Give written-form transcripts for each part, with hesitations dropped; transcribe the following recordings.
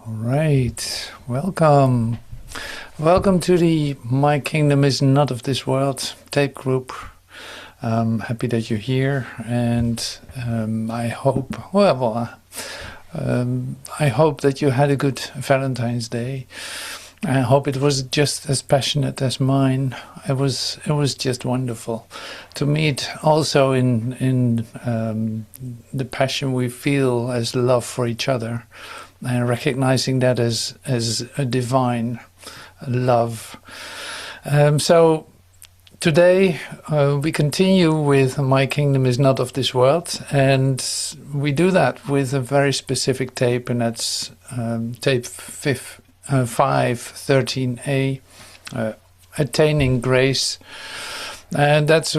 All right, welcome. Welcome to the My Kingdom is Not of This World tape group. Happy that you're here, and I hope, I hope that you had a good Valentine's Day. I hope it was just as passionate as mine. It was just wonderful to meet also in the passion we feel as love for each other, and recognizing that as a divine love. So today we continue with My Kingdom is Not of This World, and we do that with a very specific tape, and that's tape 513A, Attaining Grace. And that's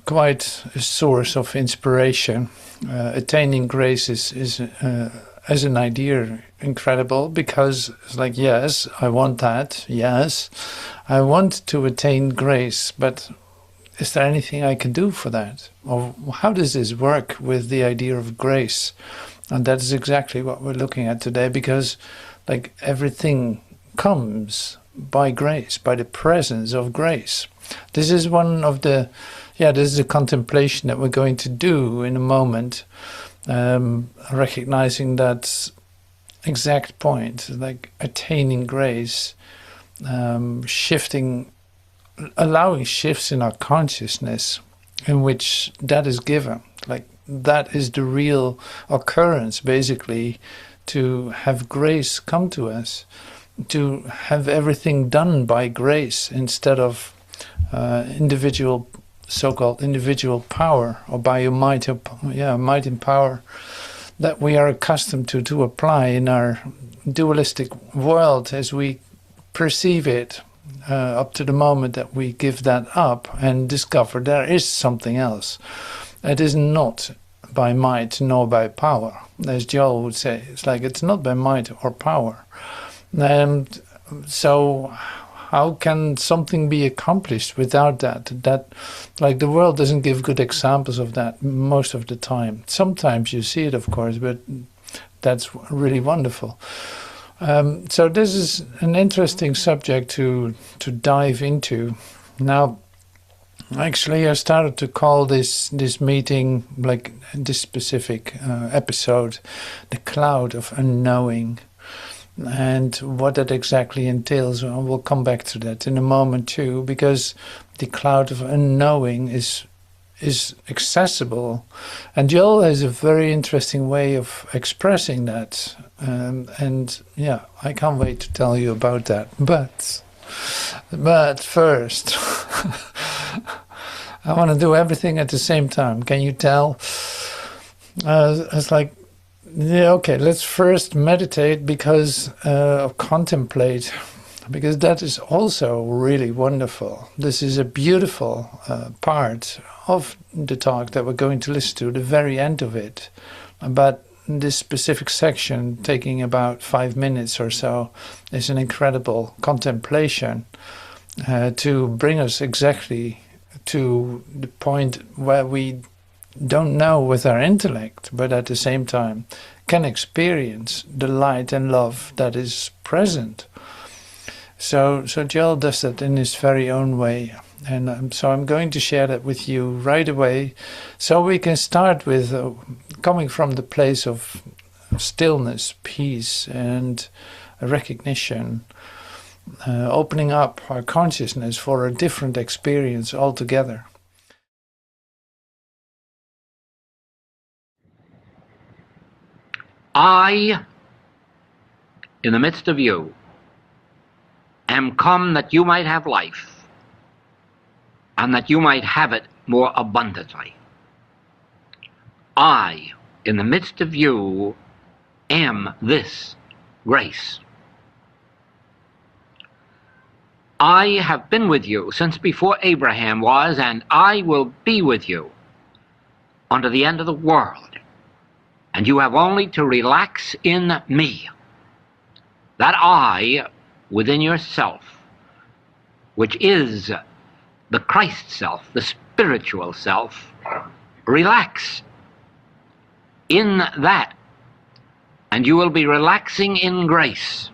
quite a source of inspiration. Attaining Grace is as an idea incredible, because it's like, yes, I want that. Yes, I want to attain grace, but is there anything I can do for that? Or how does this work with the idea of grace? And that is exactly what we're looking at today, because like everything comes by grace, by the presence of grace. This is one of the, this is a contemplation that we're going to do in a moment, recognizing that exact point, like attaining grace, shifting, allowing shifts in our consciousness in which that is given. Like that is the real occurrence, basically, to have grace come to us, to have everything done by grace instead of individual, so-called individual power, or by your might and power that we are accustomed to apply in our dualistic world as we perceive it, up to the moment that we give that up and discover there is something else. It is not by might nor by power, as Joel would say. It's like it's not by might or power. And so how can something be accomplished without that? That, like, the world doesn't give good examples of that most of the time. Sometimes you see it, of course, but that's really wonderful. So this is an interesting subject to dive into. Now, actually, I started to call this meeting, like this specific episode, the cloud of unknowing. And what that exactly entails, we'll come back to that in a moment too, because the cloud of unknowing is accessible, and Joel has a very interesting way of expressing that, and yeah, I can't wait to tell you about that. But first, I want to do everything at the same time. Can you tell? It's like, yeah, okay, let's first meditate, because contemplate, because that is also really wonderful. This is a beautiful part of the talk that we're going to listen to, the very end of it. But this specific section, taking about 5 minutes or so, is an incredible contemplation to bring us exactly to the point where we don't know with our intellect, but at the same time can experience the light and love that is present. So Joel does that in his very own way, and so I'm going to share that with you right away, so we can start with coming from the place of stillness, peace, and recognition, opening up our consciousness for a different experience altogether. I, in the midst of you, am come that you might have life, and that you might have it more abundantly. I, in the midst of you, am this grace. I have been with you since before Abraham was, and I will be with you unto the end of the world. And you have only to relax in me. That I within yourself, which is the Christ self, the spiritual self, relax in that and you will be relaxing in grace.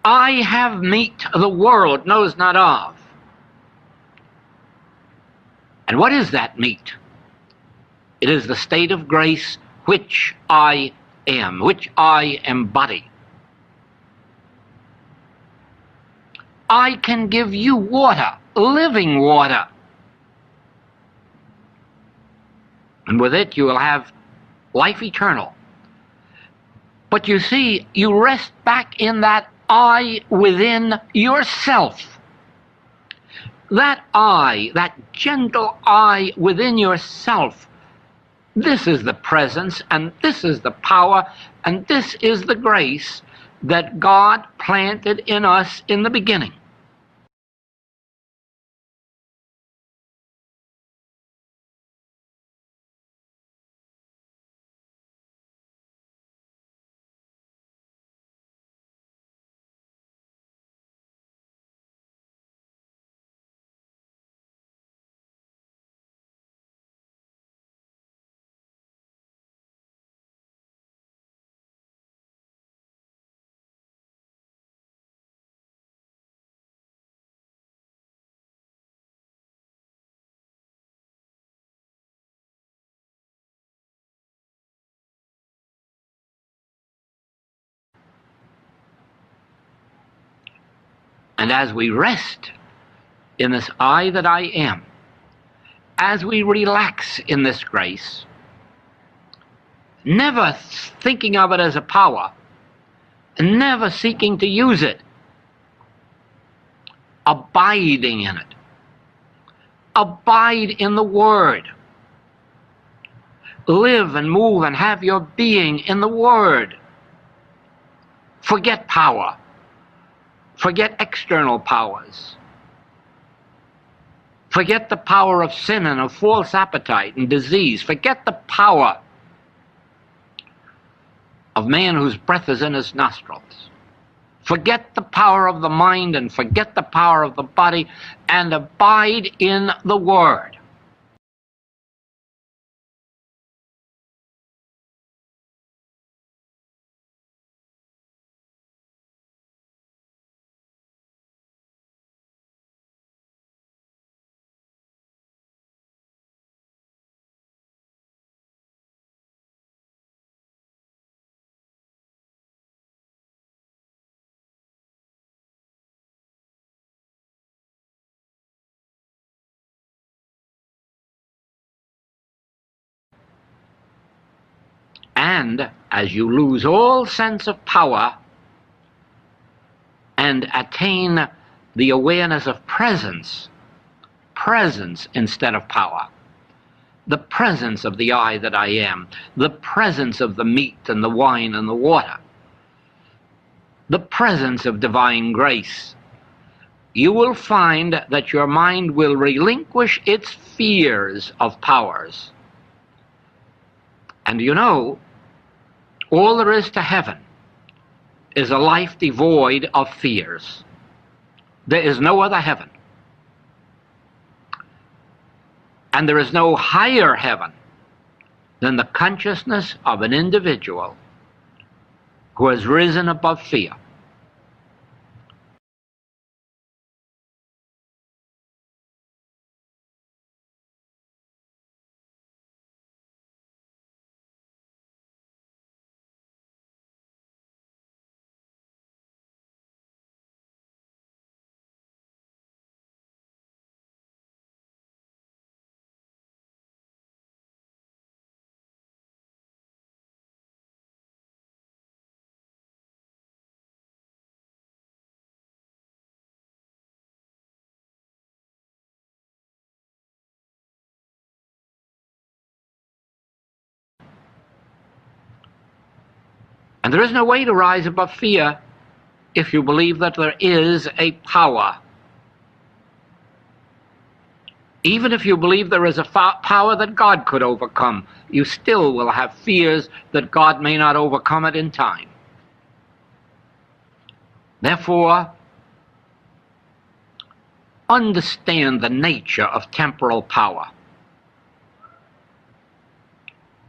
I have meat the world knows not of. And what is that meat? It is the state of grace which I am, which I embody. I can give you water, living water. And with it you will have life eternal. But you see, you rest back in that I within yourself. That I, that gentle I within yourself, this is the presence, and this is the power, and this is the grace that God planted in us in the beginning. And as we rest in this I that I am, as we relax in this grace, never thinking of it as a power, and never seeking to use it, abiding in it. Abide in the Word. Live and move and have your being in the Word. Forget power. Forget external powers. Forget the power of sin and of false appetite and disease. Forget the power of man whose breath is in his nostrils. Forget the power of the mind and forget the power of the body, and abide in the Word. And as you lose all sense of power and attain the awareness of presence, presence instead of power, the presence of the I that I am, the presence of the meat and the wine and the water, the presence of divine grace, you will find that your mind will relinquish its fears of powers. And you know, all there is to heaven is a life devoid of fears. There is no other heaven. And there is no higher heaven than the consciousness of an individual who has risen above fear. And there is no way to rise above fear if you believe that there is a power. Even if you believe there is a power that God could overcome, you still will have fears that God may not overcome it in time. Therefore, understand the nature of temporal power.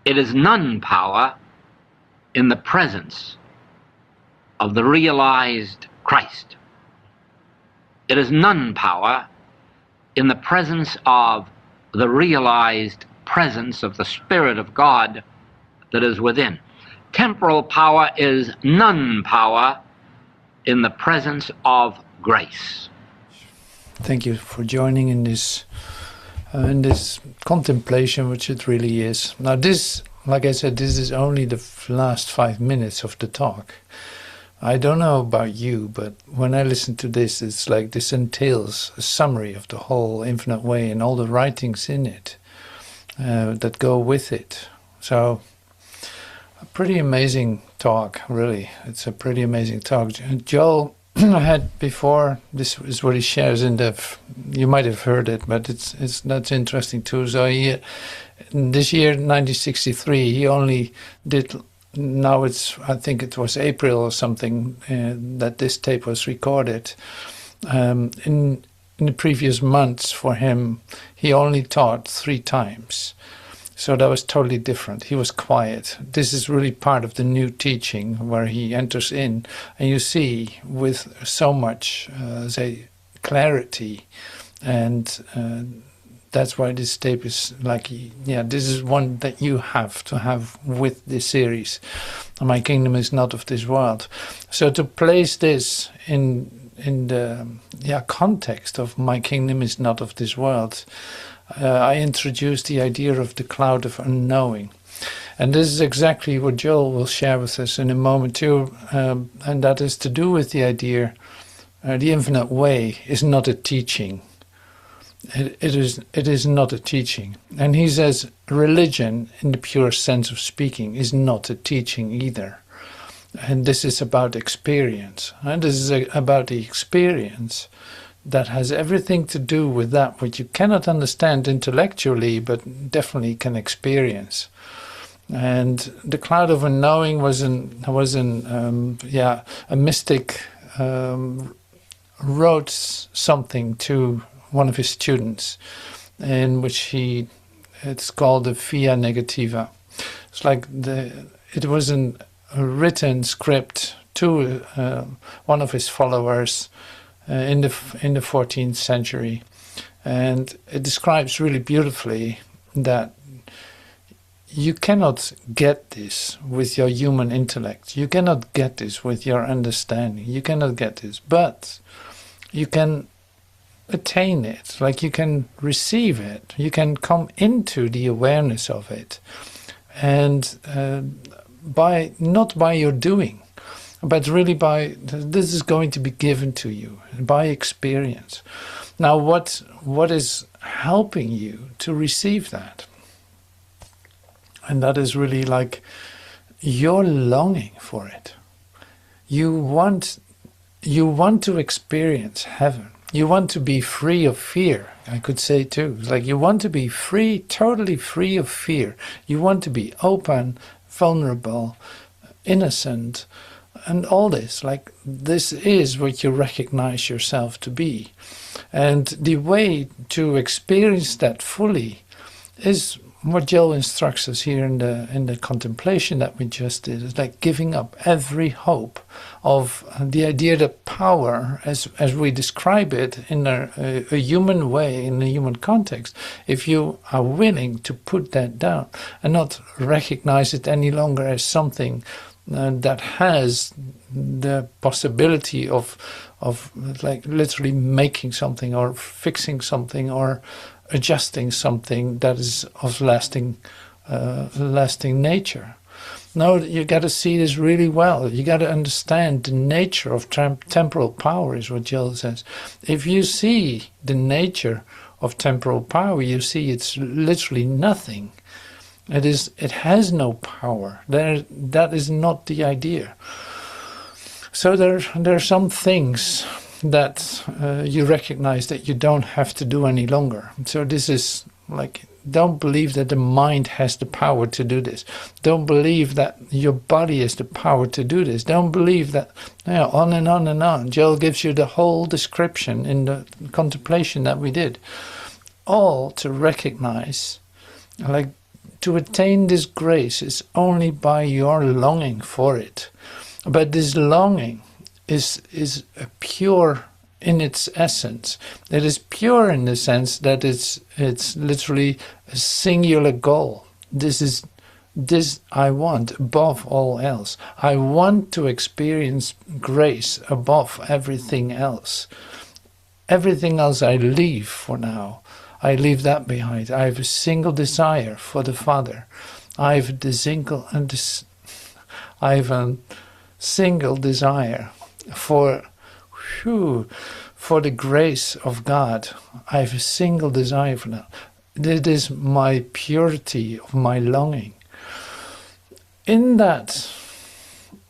It is non-power in the presence of the realized Christ. It is non-power in the presence of the realized presence of the Spirit of God that is within. Temporal power is non-power in the presence of grace. Thank you for joining in this contemplation, which it really is. Now this, like I said, this is only the last 5 minutes of the talk. I don't know about you, but when I listen to this, it's like this entails a summary of the whole Infinite Way and all the writings in it that go with it. So, a pretty amazing talk, really. It's a pretty amazing talk. Joel had before, this is what he shares in the, you might have heard it, but that's interesting too. So he, this year, 1963, he only did. Now it's, I think it was April or something that this tape was recorded. In the previous months for him, he only taught 3 times. So that was totally different. He was quiet. This is really part of the new teaching where he enters in, and you see with so much, say, clarity, and that's why this tape is like, yeah, this is one that you have to have with this series. My kingdom is not of this world. So to place this in the context of my kingdom is not of this world, I introduced the idea of the cloud of unknowing. And this is exactly what Joel will share with us in a moment too, and that is to do with the idea, the infinite way is not a teaching. It is not a teaching. And he says religion, in the pure sense of speaking, is not a teaching either. And this is about experience. And this is about the experience that has everything to do with that which you cannot understand intellectually, but definitely can experience. And the cloud of unknowing was a mystic wrote something to one of his students, in which it's called the via negativa. It's like it was a written script to one of his followers in the 14th century, and it describes really beautifully that you cannot get this with your human intellect. You cannot get this with your understanding. You cannot get this, but you can attain it, like you can receive it, you can come into the awareness of it, and not by your doing, but really by, this is going to be given to you by experience. Now what is helping you to receive that? And that is really like your longing for it. You want to experience heaven. You want to be free of fear, I could say too. It's like you want to be free, totally free of fear. You want to be open, vulnerable, innocent, and all this. Like this is what you recognize yourself to be. And the way to experience that fully is what Joel instructs us here in the contemplation that we just did. It's like giving up every hope of the idea that power, as we describe it in a human way, in a human context, if you are willing to put that down and not recognize it any longer as something that has the possibility of like literally making something or fixing something or adjusting something that is of lasting nature. No, you got to see this really well. You got to understand the nature of temporal power, is what Joel says. If you see the nature of temporal power, you see it's literally nothing. It has no power. That is not the idea. So there are some things that you recognize that you don't have to do any longer. So this is like, don't believe that the mind has the power to do this. Don't believe that your body has the power to do this. Don't believe that, on and on and on. Joel gives you the whole description in the contemplation that we did. All to recognize, like, to attain this grace is only by your longing for it. But this longing is pure in its essence. It is pure in the sense that it's literally a singular goal. This I want above all else. I want to experience grace above everything else. Everything else I leave for now. I leave that behind. I have a single desire for the Father. I have a single desire for the grace of God. I have a single desire for that. It is my purity of my longing. In that,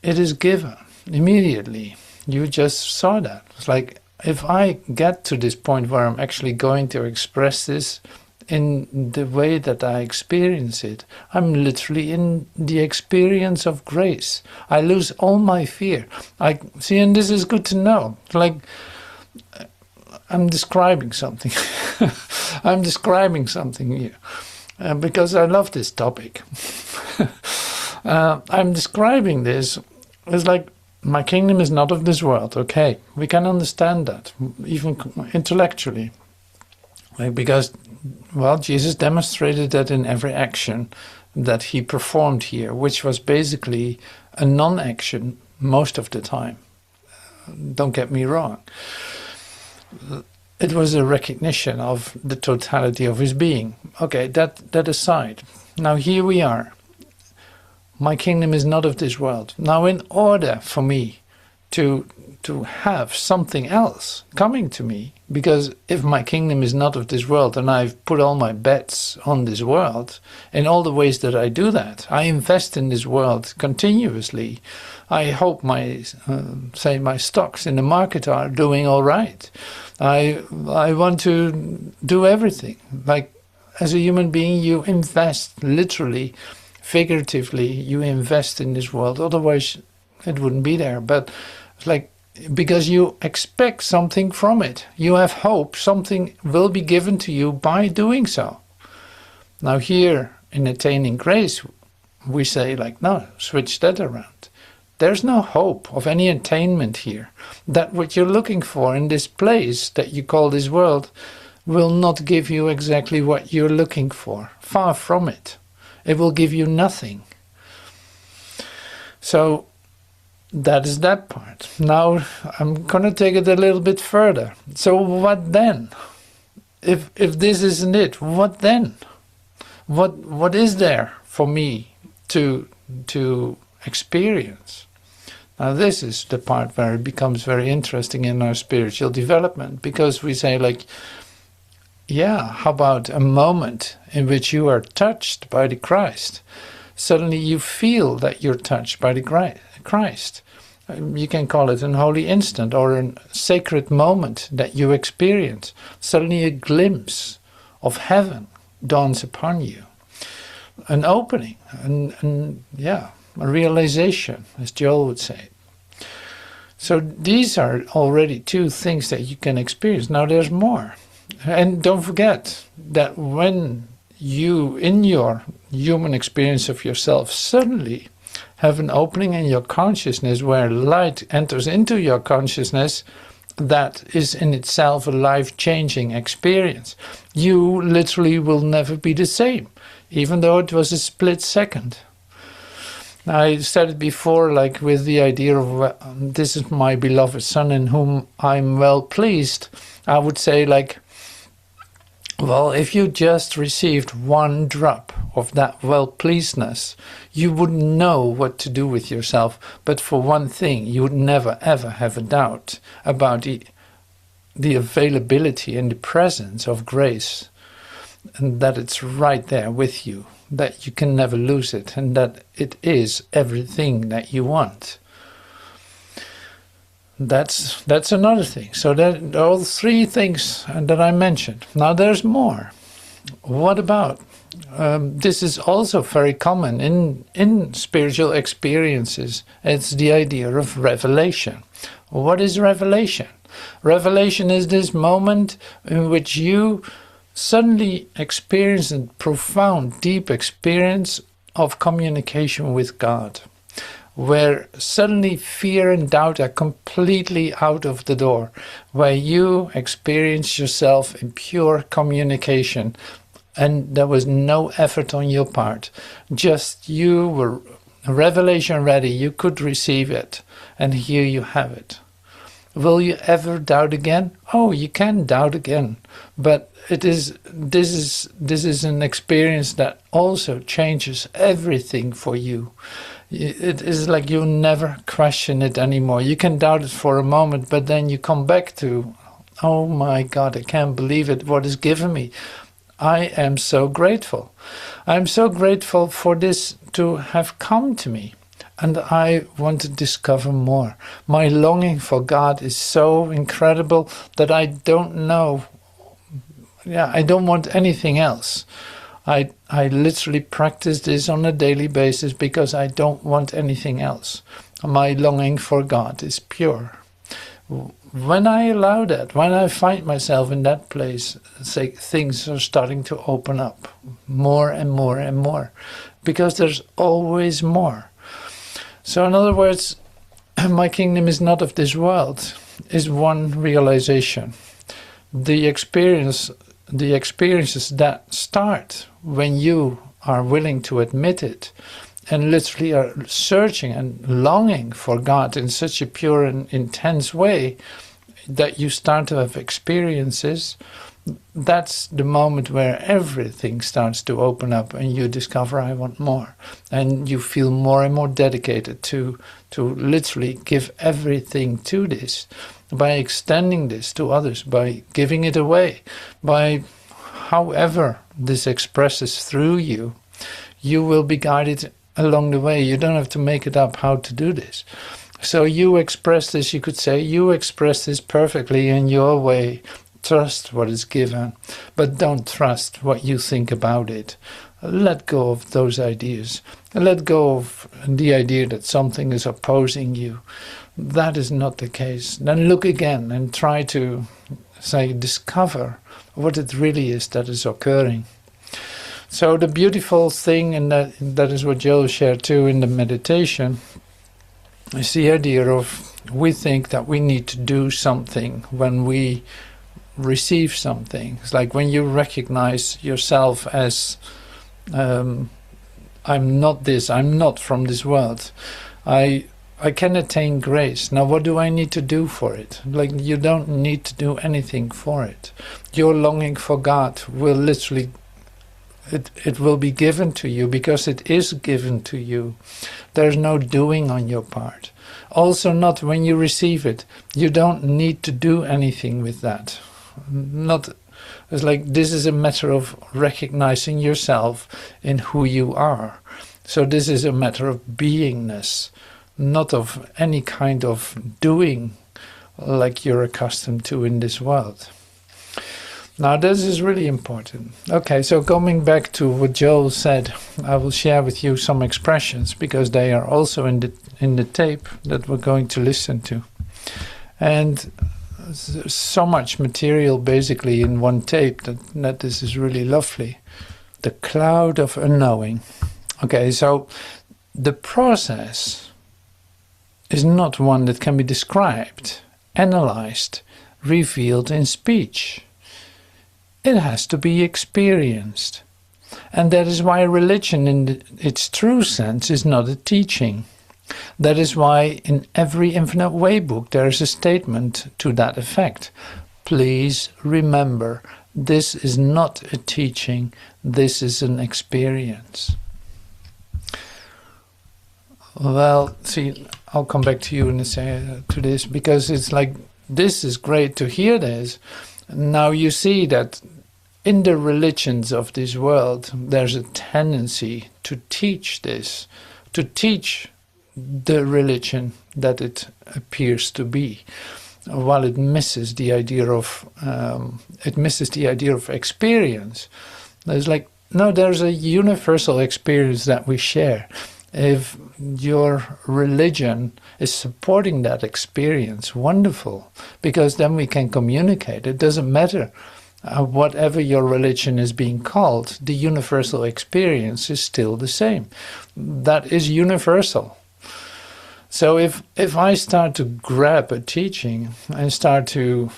it is given immediately. You just saw that. It's like, if I get to this point where I'm actually going to express this in the way that I experience it, I'm literally in the experience of grace. I lose all my fear. And this is good to know. Like, I'm describing something. I'm describing something here because I love this topic. I'm describing this as like, my kingdom is not of this world. Okay, we can understand that, even intellectually. Because, well, Jesus demonstrated that in every action that he performed here, which was basically a non-action most of the time. Don't get me wrong. It was a recognition of the totality of his being. Okay, that aside. Now here we are. My kingdom is not of this world. Now, in order for me to have something else coming to me, because if my kingdom is not of this world and I've put all my bets on this world, in all the ways that I do that, I invest in this world continuously. I hope my stocks in the market are doing all right. I want to do everything. Like, as a human being, you invest literally. Figuratively, you invest in this world, otherwise it wouldn't be there. But it's like, because you expect something from it. You have hope something will be given to you by doing so. Now here in Attaining Grace, we say like, no, switch that around. There's no hope of any attainment here. That what you're looking for in this place that you call this world will not give you exactly what you're looking for. Far from it. It will give you nothing. So that is that part. Now I'm going to take it a little bit further. So what then? If this isn't it, what then? What is there for me to experience? Now this is the part where it becomes very interesting in our spiritual development, because we say like, yeah, how about a moment in which you are touched by the Christ? Suddenly you feel that you're touched by the Christ. You can call it an holy instant or a sacred moment that you experience. Suddenly a glimpse of heaven dawns upon you. An opening, a realization, as Joel would say. So these are already two things that you can experience. Now there's more. And don't forget that when you, in your human experience of yourself, suddenly have an opening in your consciousness where light enters into your consciousness, that is in itself a life-changing experience. You literally will never be the same, even though it was a split second. I said it before, like with the idea of this is my beloved Son in whom I'm well pleased. I would say like, well, if you just received one drop of that well-pleasedness, you wouldn't know what to do with yourself. But for one thing, you would never ever have a doubt about the availability and the presence of grace, and that it's right there with you. that you can never lose it, and that it is everything that you want. That's another thing. So that all three things that I mentioned. Now there's more. What about? This is also very common in spiritual experiences. It's the idea of revelation. What is revelation? Revelation is this moment in which you suddenly experience a profound, deep experience of communication with God, where suddenly fear and doubt are completely out of the door, where you experience yourself in pure communication, and there was no effort on your part. Just you were revelation ready, you could receive it, and here you have it. Will you ever doubt again? Oh, you can doubt again, but this is an experience that also changes everything for you. It is like you never question it anymore. You can doubt it for a moment, but then you come back to, oh my God, I can't believe it, what is given me. I am so grateful. I'm so grateful for this to have come to me. And I want to discover more. My longing for God is so incredible that I don't know. I don't want anything else. I literally practice this on a daily basis because I don't want anything else. My longing for God is pure. When I allow that, when I find myself in that place, things are starting to open up more and more and more, because there's always more. So in other words, my kingdom is not of this world, is one realization. The experiences that start when you are willing to admit it and literally are searching and longing for God in such a pure and intense way that you start to have experiences, that's the moment where everything starts to open up and you discover I want more. And you feel more and more dedicated to literally give everything to this, by extending this to others, by giving it away, by however this expresses through you. You will be guided along the way. You don't have to make it up how to do this. So you express this, you could say, you express this perfectly in your way. Trust what is given, but don't trust what you think about it. Let go of those ideas. Let go of the idea that something is opposing you. That is not the case. Then look again and try to, discover what it really is that is occurring. So the beautiful thing, and that is what Joel shared too in the meditation, is the idea of, we think that we need to do something when we receive something. It's like when you recognize yourself as, I'm not this, I'm not from this world. I can attain grace. Now what do I need to do for it? Like, you don't need to do anything for it. Your longing for God will literally, it will be given to you because it is given to you. There's no doing on your part. Also not when you receive it. You don't need to do anything with that. It's like, this is a matter of recognizing yourself in who you are. So this is a matter of beingness, not of any kind of doing like you're accustomed to in this world. Now this is really important. Okay, so coming back to what Joel said, I will share with you some expressions because they are also in the tape that we're going to listen to. And there's so much material basically in one tape that this is really lovely. The cloud of unknowing. Okay, so the process is not one that can be described, analyzed, revealed in speech. It has to be experienced. And that is why religion in its true sense is not a teaching. That is why in every Infinite Way book there is a statement to that effect. Please remember, this is not a teaching, this is an experience. Well, see, I'll come back to you in a second to this, because it's like, this is great to hear this. Now you see that in the religions of this world, there's a tendency to teach this, to teach the religion that it appears to be, while it misses the idea of experience. There's like, no, there's a universal experience that we share. If your religion is supporting that experience, wonderful, because then we can communicate. It doesn't matter whatever your religion is being called, the universal experience is still the same. That is universal. So if I start to grab a teaching and start to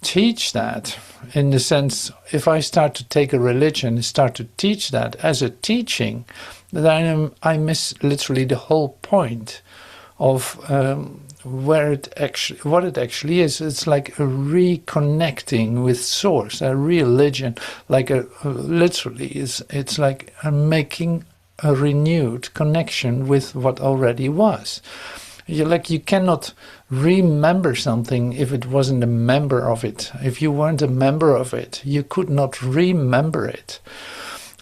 teach that, in the sense, if I start to take a religion and start to teach that as a teaching, then I miss literally the whole point of what it actually is. It's like a reconnecting with source. A religion, like literally, it's like making a renewed connection with what already was. You cannot remember something if it wasn't a member of it. If you weren't a member of it, you could not remember it.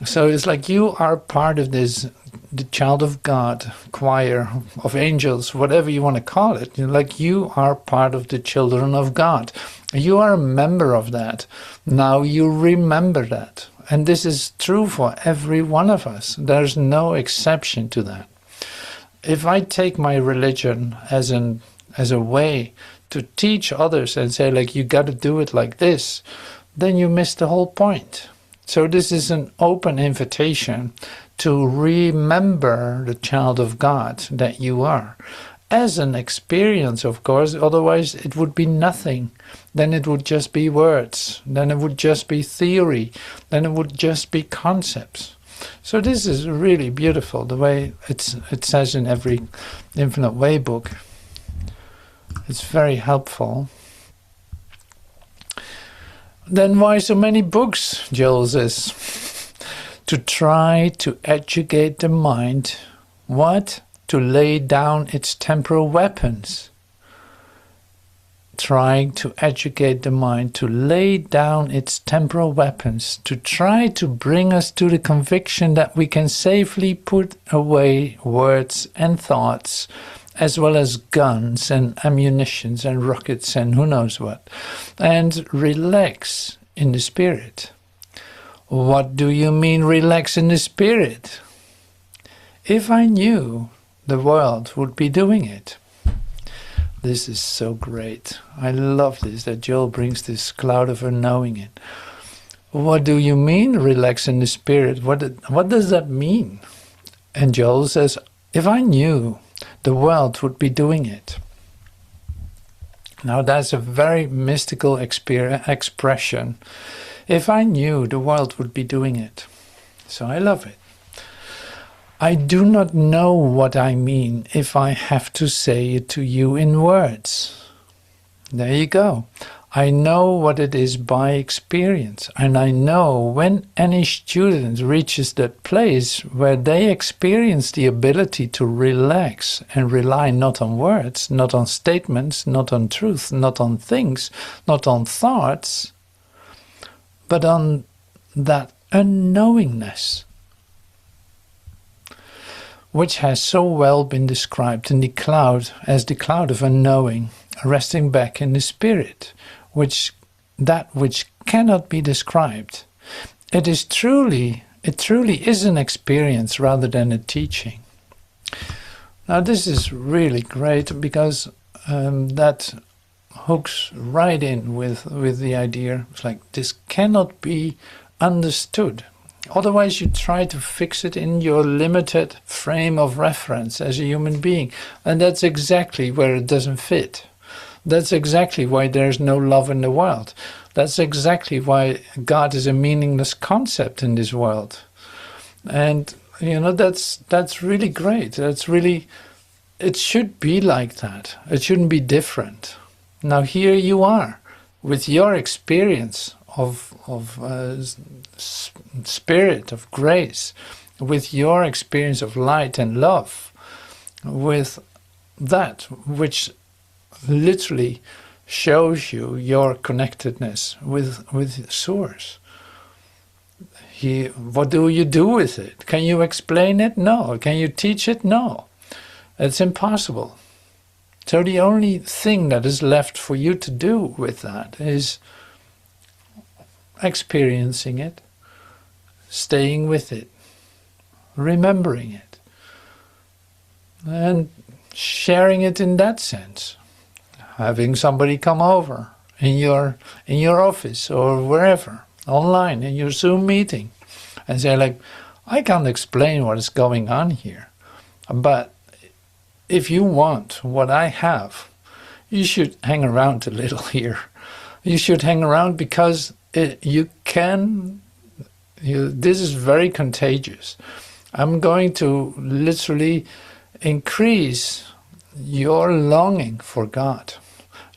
So it's like you are part of this, the child of God, choir of angels, whatever you want to call it. Like you are part of the children of God. You are a member of that. Now you remember that. And this is true for every one of us. There's no exception to that. If I take my religion as a way to teach others and say, like, you got to do it like this, then you miss the whole point. So this is an open invitation to remember the child of God that you are. As an experience, of course, otherwise it would be nothing. Then it would just be words. Then it would just be theory. Then it would just be concepts. So this is really beautiful, the way it says in every Infinite Way book. It's very helpful. Then why so many books, Joel says? To try to educate the mind. What? To lay down its temporal weapons. Trying to educate the mind, to lay down its temporal weapons, to try to bring us to the conviction that we can safely put away words and thoughts, as well as guns and ammunitions and rockets and who knows what, and relax in the spirit. What do you mean relax in the spirit? If I knew, the world would be doing it. This is so great. I love this, that Joel brings this cloud of unknowing in. What do you mean, relax in the spirit? What does that mean? And Joel says, if I knew, the world would be doing it. Now that's a very mystical expression. If I knew, the world would be doing it. So I love it. I do not know what I mean if I have to say it to you in words. There you go. I know what it is by experience, and I know when any student reaches that place where they experience the ability to relax and rely not on words, not on statements, not on truth, not on things, not on thoughts, but on that unknowingness, which has so well been described in the cloud as the cloud of unknowing, resting back in the spirit, which cannot be described. It truly is an experience rather than a teaching. Now this is really great because that hooks right in with the idea. It's like this cannot be understood. Otherwise you try to fix it in your limited frame of reference as a human being. And that's exactly where it doesn't fit. That's exactly why there's no love in the world. That's exactly why God is a meaningless concept in this world. And, that's really great. It should be like that. It shouldn't be different. Now here you are with your experience of spirit, of grace, with your experience of light and love, with that which literally shows you your connectedness with Source. What do you do with it? Can you explain it? No. Can you teach it? No. It's impossible. So the only thing that is left for you to do with that is experiencing it, staying with it, remembering it, and sharing it in that sense. Having somebody come over in your office or wherever, online, in your Zoom meeting, and say like, I can't explain what is going on here, but if you want what I have, you should hang around a little here. You should hang around because this is very contagious. I'm going to literally increase your longing for God,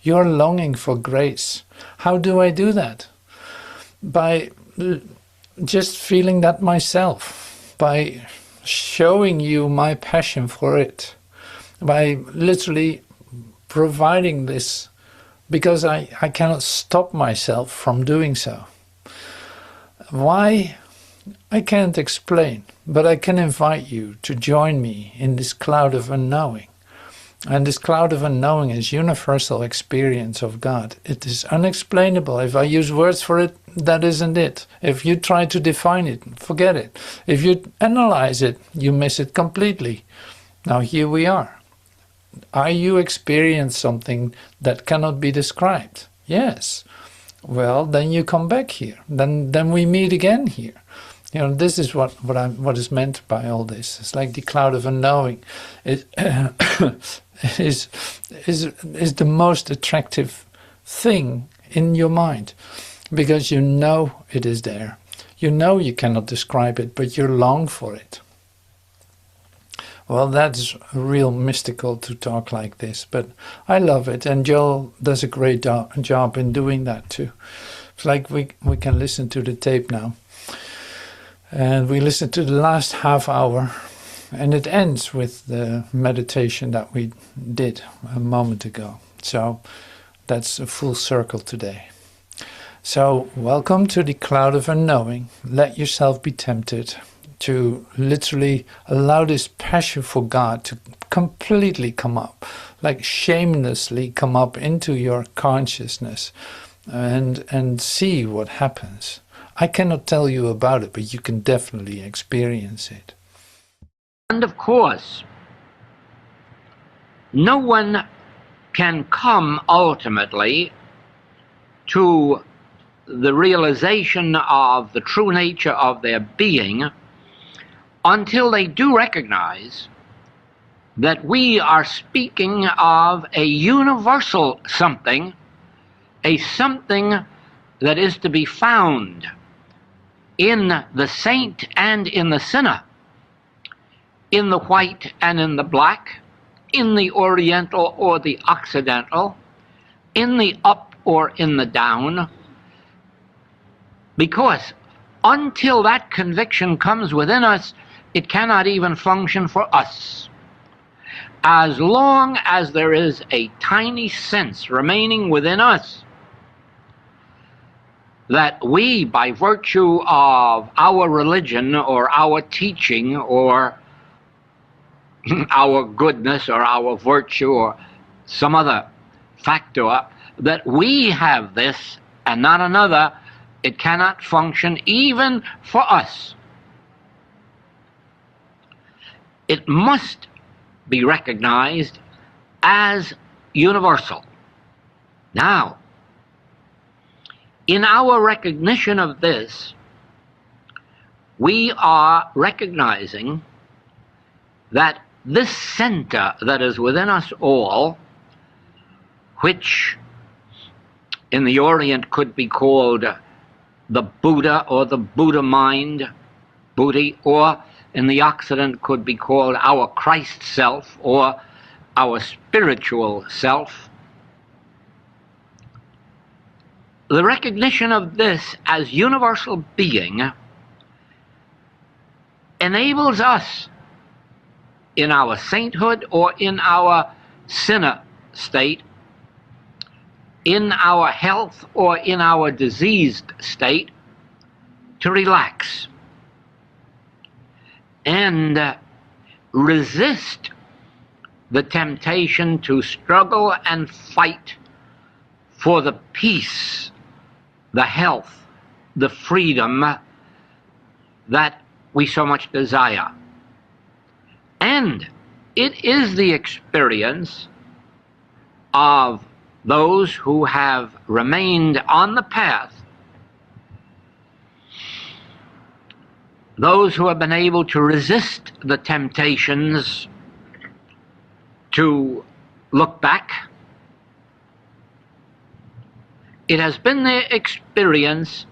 your longing for grace. How do I do that? By just feeling that myself, by showing you my passion for it, by literally providing this, because I cannot stop myself from doing so. Why? I can't explain, but I can invite you to join me in this cloud of unknowing. And this cloud of unknowing is universal experience of God. It is unexplainable. If I use words for it, that isn't it. If you try to define it, forget it. If you analyze it, you miss it completely. Now here we are. Are you experiencing something that cannot be described? Yes. Well, then you come back here. Then we meet again here. You know, this is what is meant by all this. It's like the cloud of unknowing. It is the most attractive thing in your mind, because you know it is there. You know you cannot describe it, but you long for it. Well, that's real mystical to talk like this, but I love it, and Joel does a great job in doing that too. It's like we can listen to the tape now, and we listen to the last half hour, and it ends with the meditation that we did a moment ago. So that's a full circle today. So welcome to the cloud of unknowing. Let yourself be tempted to literally allow this passion for God to completely come up, like shamelessly come up into your consciousness, and see what happens. I cannot tell you about it, but you can definitely experience it. And of course, no one can come ultimately to the realization of the true nature of their being until they do recognize that we are speaking of a universal something, a something that is to be found in the saint and in the sinner, in the white and in the black, in the oriental or the occidental, in the up or in the down, because until that conviction comes within us, it cannot even function for us. As long as there is a tiny sense remaining within us that we, by virtue of our religion or our teaching or our goodness or our virtue or some other factor, that we have this and not another, it cannot function even for us. It must be recognized as universal. Now, in our recognition of this, we are recognizing that this center that is within us all, which in the Orient could be called the Buddha or the Buddha mind, Buddhi, or in the Occident could be called our Christ self or our spiritual self. The recognition of this as universal being enables us in our sainthood or in our sinner state, in our health or in our diseased state, to relax. and resist the temptation to struggle and fight for the peace, the health, the freedom that we so much desire. And it is the experience of those who have remained on the path, those who have been able to resist the temptations to look back. It has been their experience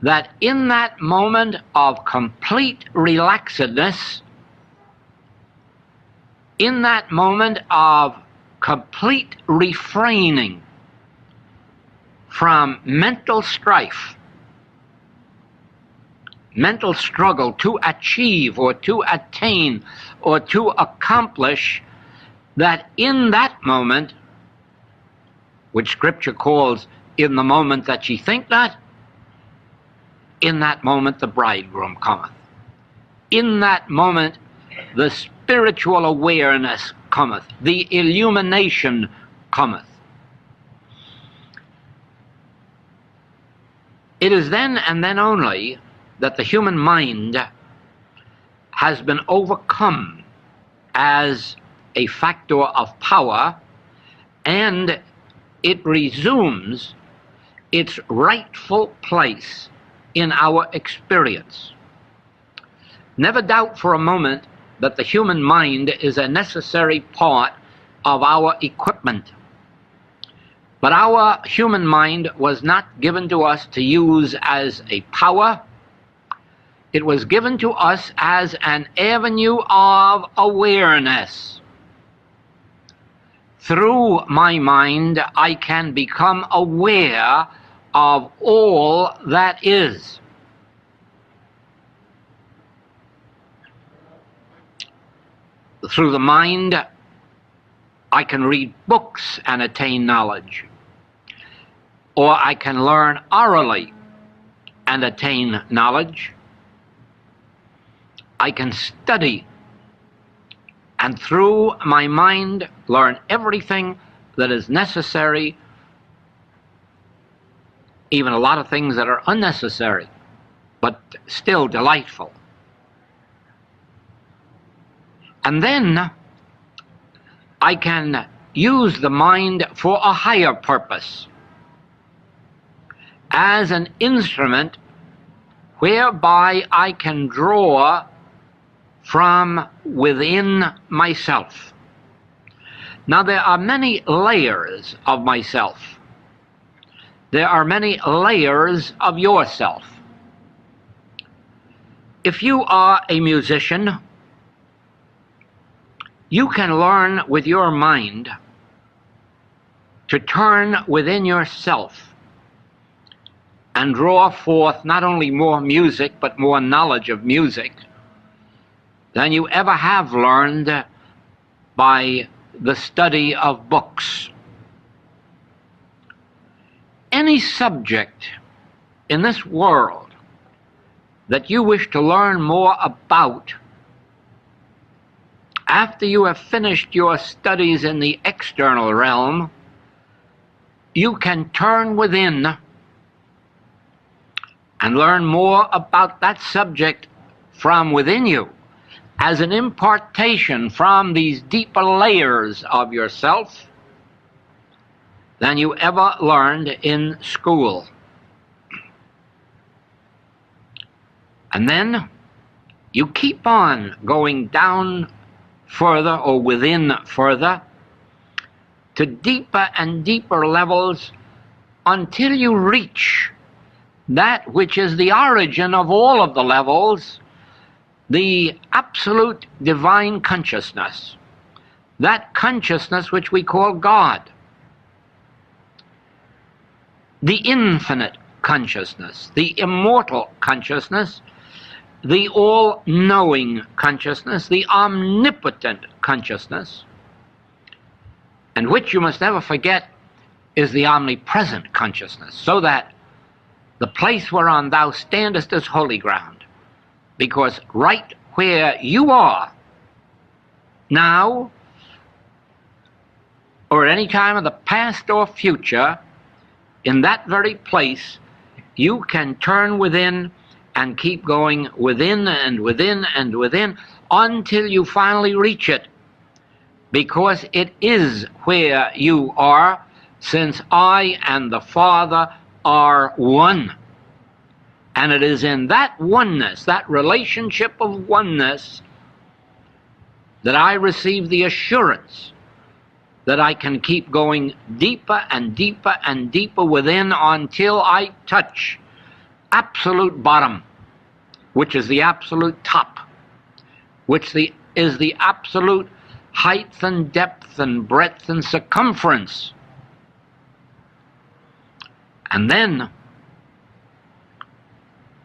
that in that moment of complete relaxedness, in that moment of complete refraining from mental strife, mental struggle to achieve or to attain or to accomplish, that in that moment, which Scripture calls in the moment that ye think not, in that moment the bridegroom cometh. In that moment the spiritual awareness cometh, the illumination cometh. It is then and then only that the human mind has been overcome as a factor of power, and it resumes its rightful place in our experience. Never doubt for a moment that the human mind is a necessary part of our equipment. But our human mind was not given to us to use as a power. It was given to us as an avenue of awareness. Through my mind, I can become aware of all that is. Through the mind, I can read books and attain knowledge, or I can learn orally and attain knowledge. I can study, and through my mind learn everything that is necessary, even a lot of things that are unnecessary, but still delightful. And then I can use the mind for a higher purpose, as an instrument whereby I can draw from within myself. Now, there are many layers of myself. There are many layers of yourself. If you are a musician, you can learn with your mind to turn within yourself and draw forth not only more music, but more knowledge of music than you ever have learned by the study of books. Any subject in this world that you wish to learn more about, after you have finished your studies in the external realm, you can turn within and learn more about that subject from within you, as an impartation from these deeper layers of yourself than you ever learned in school. And then you keep on going down further or within further to deeper and deeper levels until you reach that which is the origin of all of the levels, the absolute divine consciousness, that consciousness which we call God, the infinite consciousness, the immortal consciousness, the all-knowing consciousness, the omnipotent consciousness, and which you must never forget is the omnipresent consciousness, so that the place whereon thou standest is holy ground, because right where you are now, or at any time of the past or future, in that very place, you can turn within and keep going within and within and within until you finally reach it, because it is where you are, since I and the Father are one. And it is in that oneness, that relationship of oneness, that I receive the assurance that I can keep going deeper and deeper and deeper within until I touch absolute bottom, which is the absolute top, which is the absolute height and depth and breadth and circumference. And then,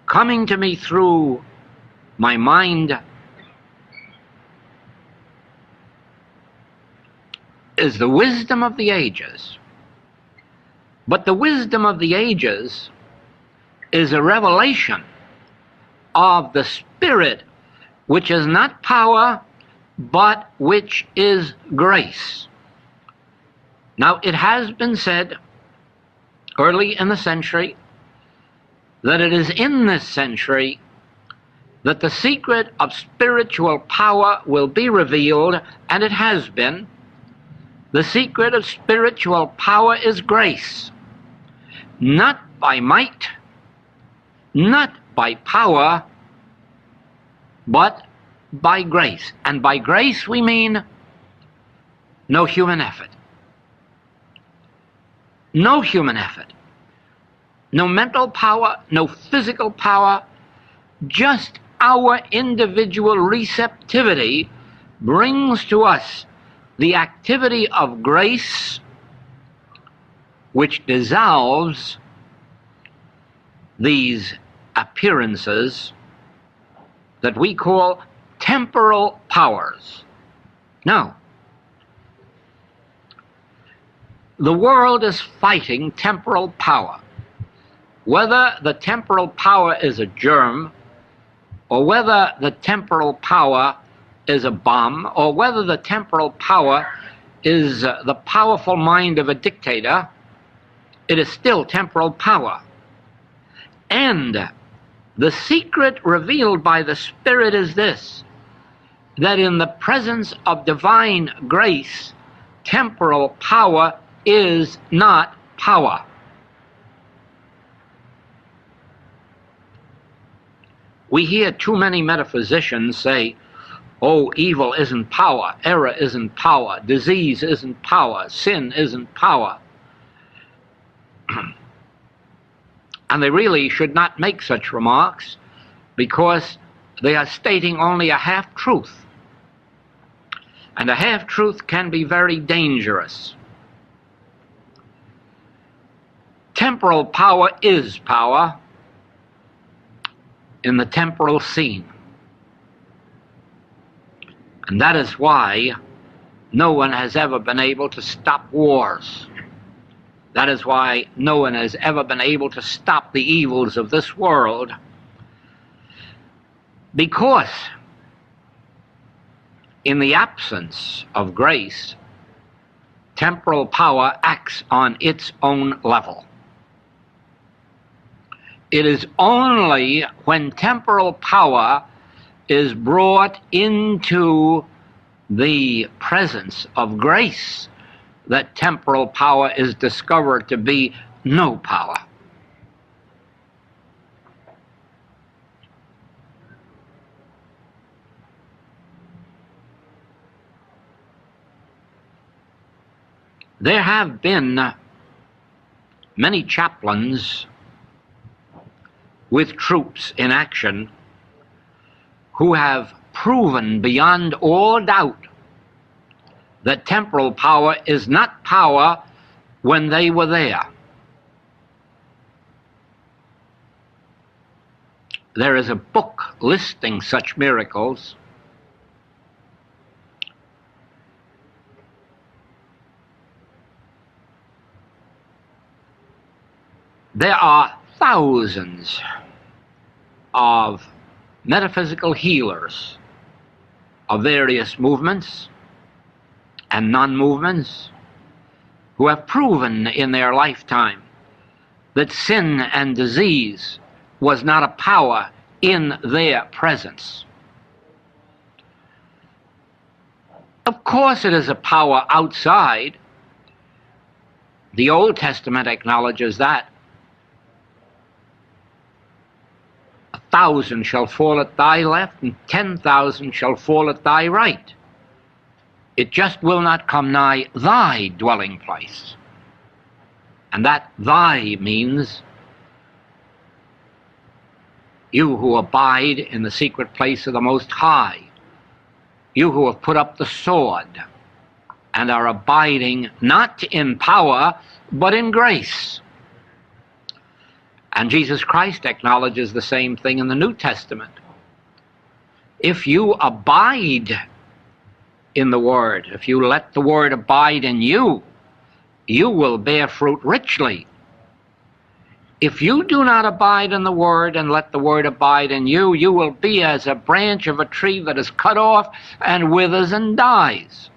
coming to me through my mind is the wisdom of the ages. But the wisdom of the ages is a revelation of the Spirit, which is not power, but which is grace. Now, it has been said early in the century that it is in this century that the secret of spiritual power will be revealed, and it has been. The secret of spiritual power is grace, not by might, not by power, but by grace. And by grace we mean no human effort. No human effort. No mental power, no physical power, just our individual receptivity brings to us the activity of grace, which dissolves these appearances that we call temporal powers. Now, the world is fighting temporal power. Whether the temporal power is a germ, or whether the temporal power is a bomb, or whether the temporal power is the powerful mind of a dictator, it is still temporal power. And the secret revealed by the Spirit is this, that in the presence of divine grace, temporal power is not power. We hear too many metaphysicians say, oh, evil isn't power, error isn't power, disease isn't power, sin isn't power. And they really should not make such remarks, because they are stating only a half-truth. And a half-truth can be very dangerous. Temporal power is power in the temporal scene. And that is why no one has ever been able to stop wars. That is why no one has ever been able to stop the evils of this world, because in the absence of grace, temporal power acts on its own level. It is only when temporal power is brought into the presence of grace that temporal power is discovered to be no power. There have been many chaplains with troops in action who have proven beyond all doubt that temporal power is not power when they were there. There is a book listing such miracles. There are thousands of metaphysical healers of various movements and non-movements who have proven in their lifetime that sin and disease was not a power in their presence. Of course it is a power outside. The Old Testament acknowledges that. 1,000 shall fall at thy left, and 10,000 shall fall at thy right. It just will not come nigh thy dwelling place. And that thy means you who abide in the secret place of the Most High, you who have put up the sword and are abiding not in power, but in grace. And Jesus Christ acknowledges the same thing in the New Testament. If you abide in the Word, if you let the Word abide in you, you will bear fruit richly. If you do not abide in the Word and let the Word abide in you, you will be as a branch of a tree that is cut off and withers and dies.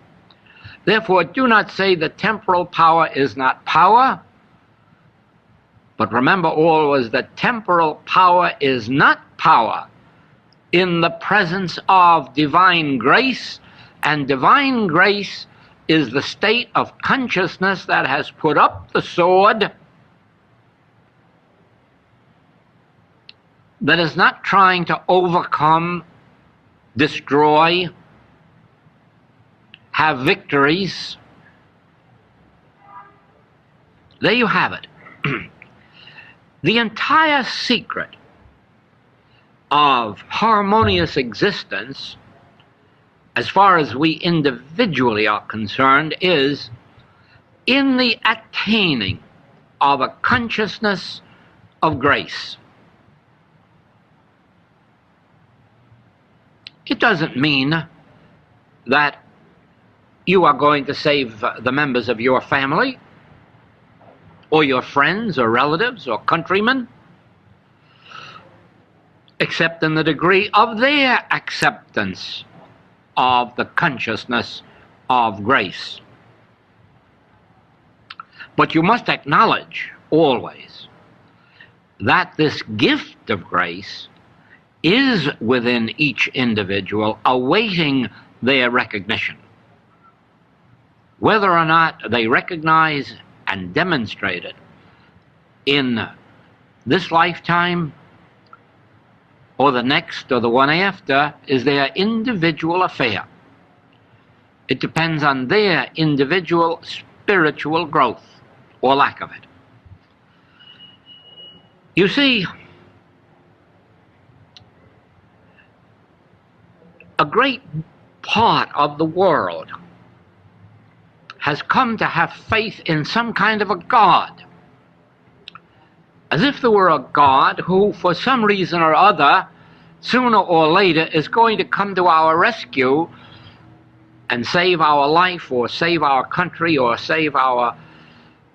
Therefore, do not say that temporal power is not power, but remember always that temporal power is not power in the presence of divine grace, and divine grace is the state of consciousness that has put up the sword, that is not trying to overcome, destroy, have victories. There you have it. The entire secret of harmonious existence, as far as we individually are concerned, is in the attaining of a consciousness of grace. It doesn't mean that you are going to save the members of your family, or your friends, or relatives, or countrymen, except in the degree of their acceptance of the consciousness of grace. But you must acknowledge always that this gift of grace is within each individual, awaiting their recognition. Whether or not they recognize and demonstrate it in this lifetime or the next or the one after is their individual affair. It depends on their individual spiritual growth or lack of it. You see, a great part of the world has come to have faith in some kind of a God, as if there were a God who, for some reason or other, sooner or later is going to come to our rescue and save our life, or save our country, or save our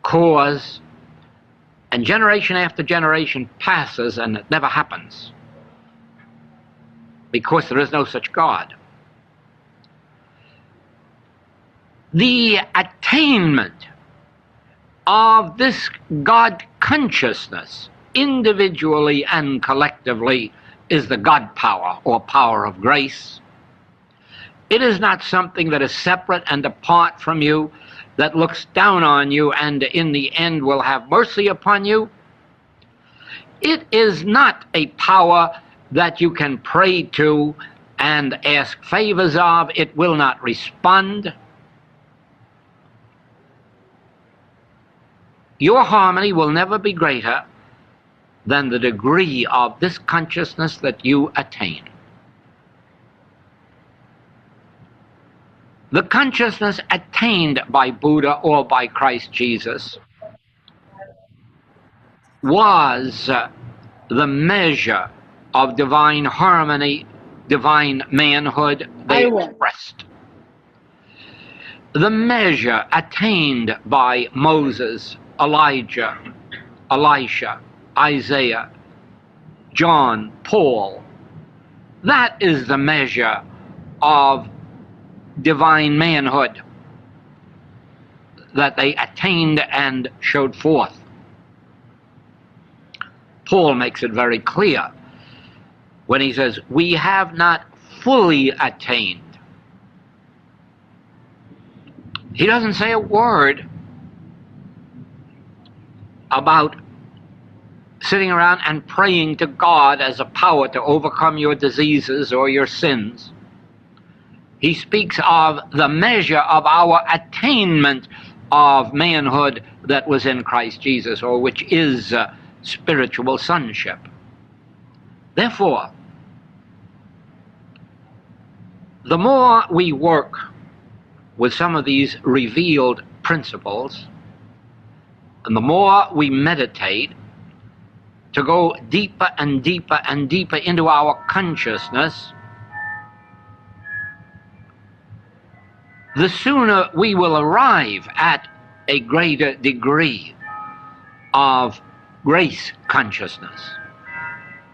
cause. And generation after generation passes and it never happens, because there is no such God. The attainment of this God consciousness, individually and collectively, is the God power, or power of grace. It is not something that is separate and apart from you, that looks down on you and in the end will have mercy upon you. It is not a power that you can pray to and ask favors of. It will not respond. Your harmony will never be greater than the degree of this consciousness that you attain. The consciousness attained by Buddha or by Christ Jesus was the measure of divine harmony, divine manhood they expressed. The measure attained by Moses, Elijah, Elisha, Isaiah, John, Paul, That is the measure of divine manhood that they attained and showed forth. Paul makes it very clear when he says, we have not fully attained. He doesn't say a word about sitting around and praying to God as a power to overcome your diseases or your sins. He speaks of the measure of our attainment of manhood that was in Christ Jesus, or which is spiritual sonship. Therefore, the more we work with some of these revealed principles, and the more we meditate to go deeper and deeper and deeper into our consciousness, the sooner we will arrive at a greater degree of grace consciousness,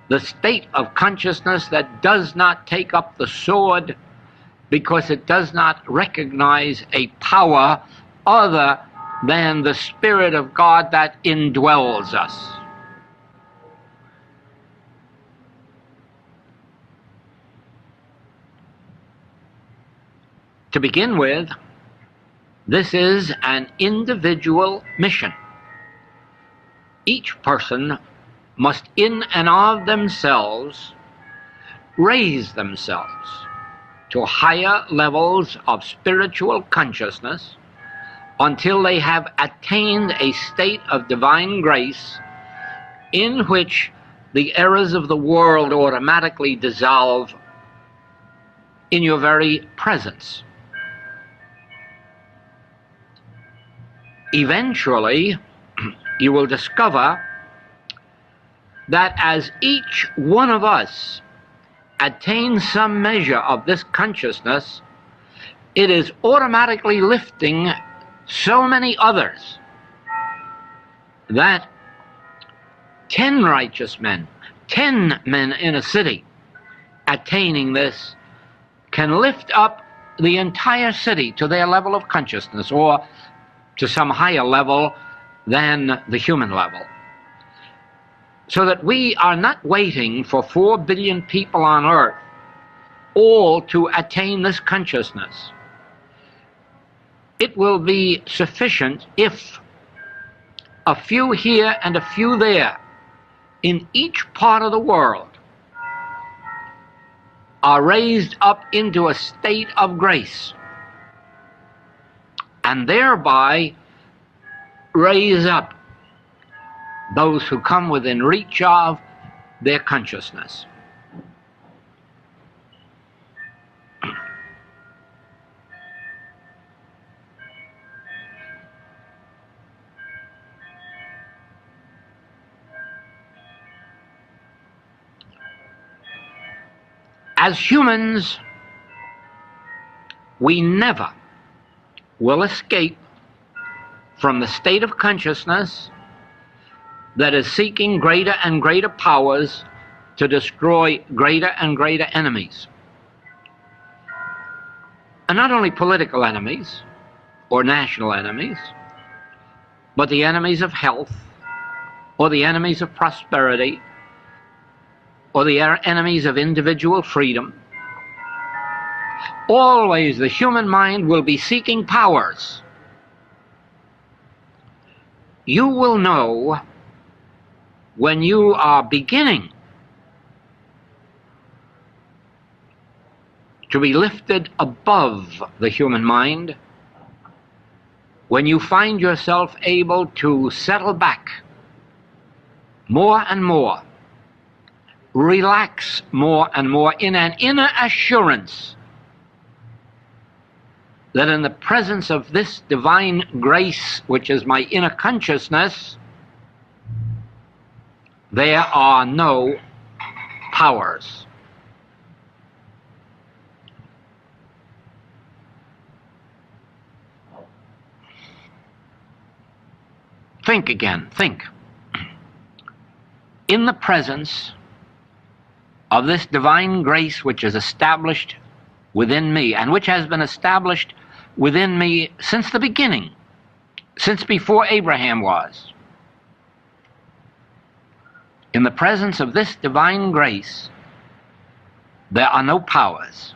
the state of consciousness that does not take up the sword because it does not recognize a power other than the Spirit of God that indwells us. To begin with, this is an individual mission. Each person must in and of themselves raise themselves to higher levels of spiritual consciousness until they have attained a state of divine grace in which the errors of the world automatically dissolve in your very presence. Eventually, you will discover that as each one of us attains some measure of this consciousness, it is automatically lifting so many others that 10 righteous men, 10 men in a city attaining this can lift up the entire city to their level of consciousness, or to some higher level than the human level. So that we are not waiting for 4 billion people on earth all to attain this consciousness. It will be sufficient if a few here and a few there in each part of the world are raised up into a state of grace, and thereby raise up those who come within reach of their consciousness. As humans, we never will escape from the state of consciousness that is seeking greater and greater powers to destroy greater and greater enemies. And not only political enemies or national enemies, but the enemies of health, or the enemies of prosperity, or the enemies of individual freedom. Always the human mind will be seeking powers. You will know when you are beginning to be lifted above the human mind, when you find yourself able to settle back more and more, relax more and more in an inner assurance that in the presence of this divine grace, which is my inner consciousness, there are no powers. Think again, think. In the presence of this divine grace which is established within me, and which has been established within me since the beginning, since before Abraham was. In the presence of this divine grace, there are no powers.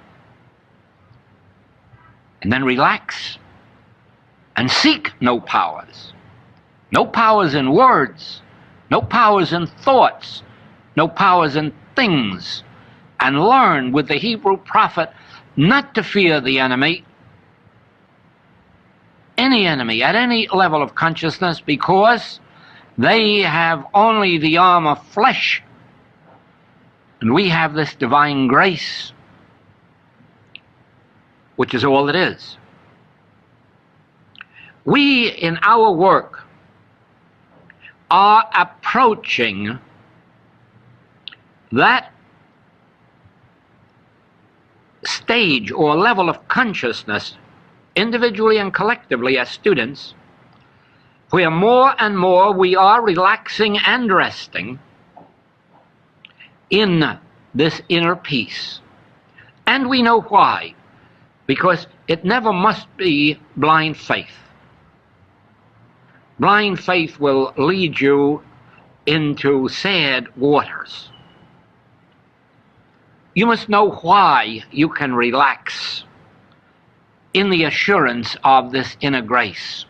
And then relax and seek no powers. No powers in words, no powers in thoughts, no powers in things. And learn with the Hebrew prophet not to fear the enemy, any enemy at any level of consciousness, because they have only the arm of flesh, and we have this divine grace, which is all it is. We, in our work, are approaching that stage or level of consciousness, individually and collectively as students, where more and more we are relaxing and resting in this inner peace. And we know why. Because it never must be blind faith. Blind faith will lead you into sad waters. You must know why you can relax in the assurance of this inner grace.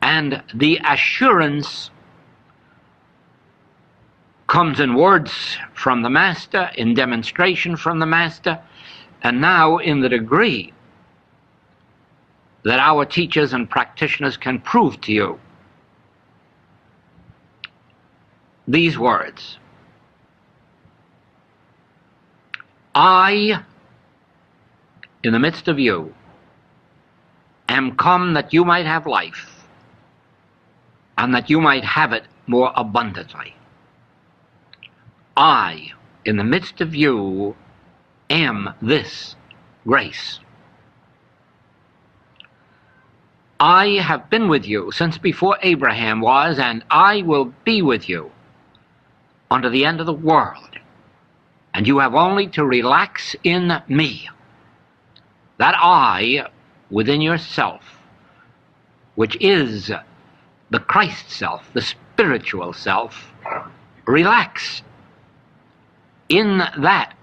And the assurance comes in words from the Master, in demonstration from the Master, and now in the degree that our teachers and practitioners can prove to you these words. I, in the midst of you, am come that you might have life, and that you might have it more abundantly. I, in the midst of you, am this grace. I have been with you since before Abraham was, and I will be with you unto the end of the world. And you have only to relax in me. That I within yourself, which is the Christ self, the spiritual self, relax in that,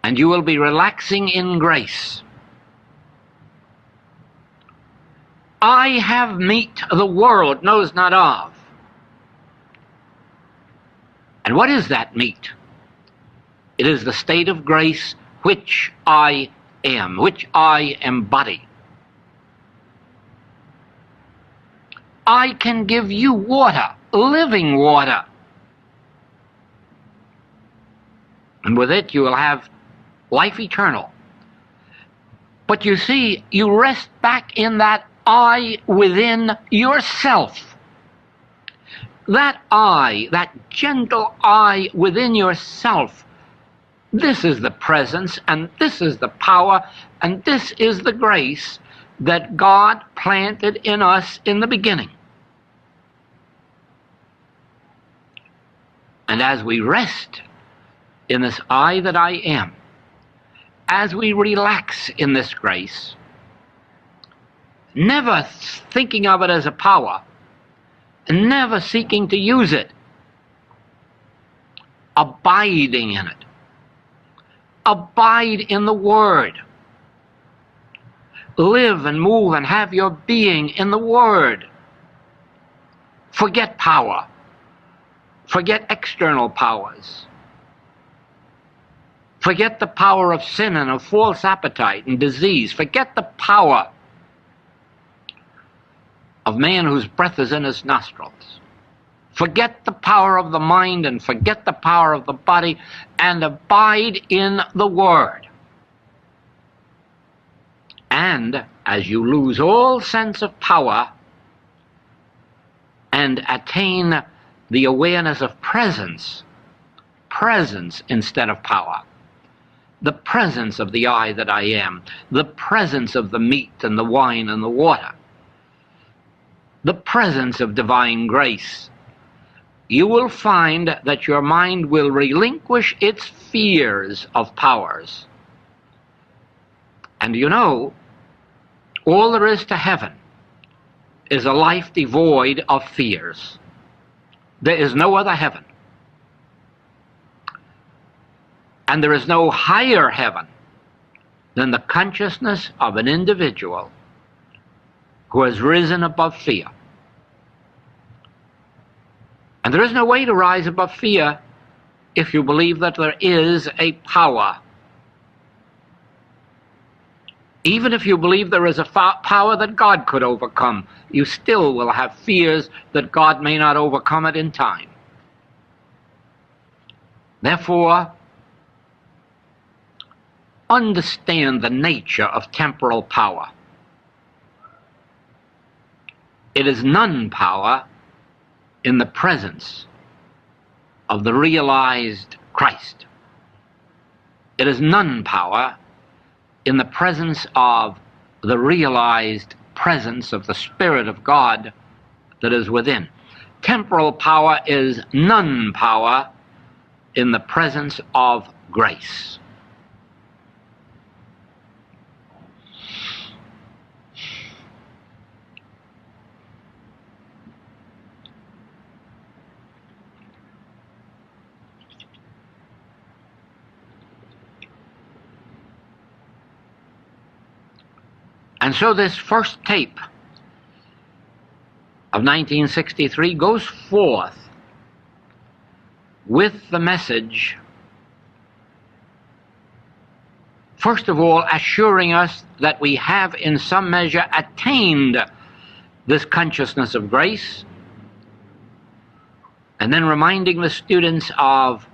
and you will be relaxing in grace. I have meat the world knows not of. And what is that meat? It is the state of grace which I am, which I embody. I can give you water, living water. And with it you will have life eternal. But you see, you rest back in that I within yourself. That I, that gentle I within yourself, this is the presence, and this is the power, and this is the grace that God planted in us in the beginning. And as we rest in this I that I am, as we relax in this grace, never thinking of it as a power, never seeking to use it, abiding in it. Abide in the Word. Live and move and have your being in the Word. Forget power. Forget external powers. Forget the power of sin and of false appetite and disease. Forget the power of man whose breath is in his nostrils. Forget the power of the mind and forget the power of the body, and abide in the Word. And as you lose all sense of power and attain the awareness of presence, presence instead of power, the presence of the I that I am, the presence of the meat and the wine and the water, the presence of divine grace, you will find that your mind will relinquish its fears of powers. And you know, all there is to heaven is a life devoid of fears. There is no other heaven. And there is no higher heaven than the consciousness of an individual who has risen above fear. And there is no way to rise above fear if you believe that there is a power. Even if you believe there is a power that God could overcome, you still will have fears that God may not overcome it in time. Therefore, understand the nature of temporal power. It is non-power in the presence of the realized Christ. It is non-power in the presence of the realized presence of the Spirit of God that is within. Temporal power is non-power in the presence of grace. And so this first tape of 1963 goes forth with the message, first of all, assuring us that we have in some measure attained this consciousness of grace, and then reminding the students of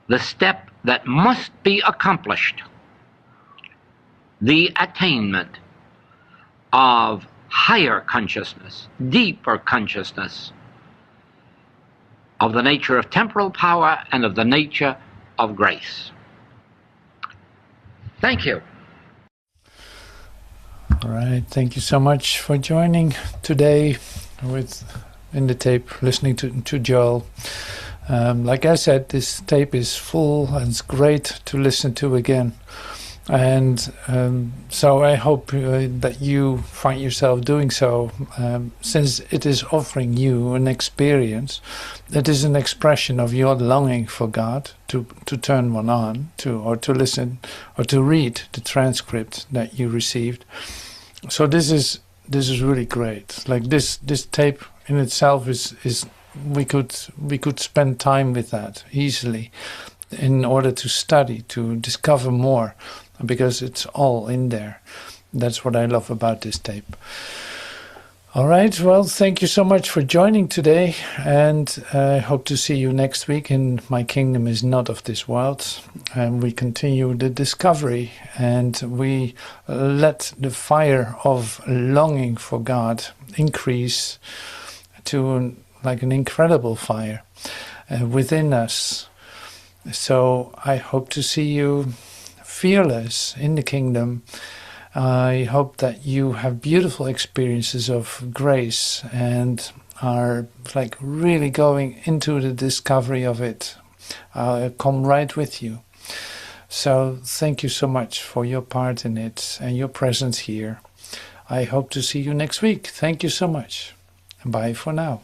the step that must be accomplished, the attainment of higher consciousness, deeper consciousness of the nature of temporal power and of the nature of grace. Thank you. All right, thank you so much for joining today in the tape, listening to Joel. Like I said, this tape is full and it's great to listen to again. And so I hope that you find yourself doing so, since it is offering you an experience that is an expression of your longing for God, to turn one on, or to listen, or to read the transcript that you received. So this is really great. Like this tape in itself is we could spend time with that easily in order to study, to discover more, because it's all in there. That's what I love about this tape. All right, well, thank you so much for joining today, and I hope to see you next week in My Kingdom is Not of This World. And we continue the discovery, and we let the fire of longing for God increase to like an incredible fire within us. So I hope to see you fearless in the kingdom. I hope that you have beautiful experiences of grace and are like really going into the discovery of it. I'll come right with you. So thank you so much for your part in it and your presence here. I hope to see you next week. Thank you so much. Bye for now.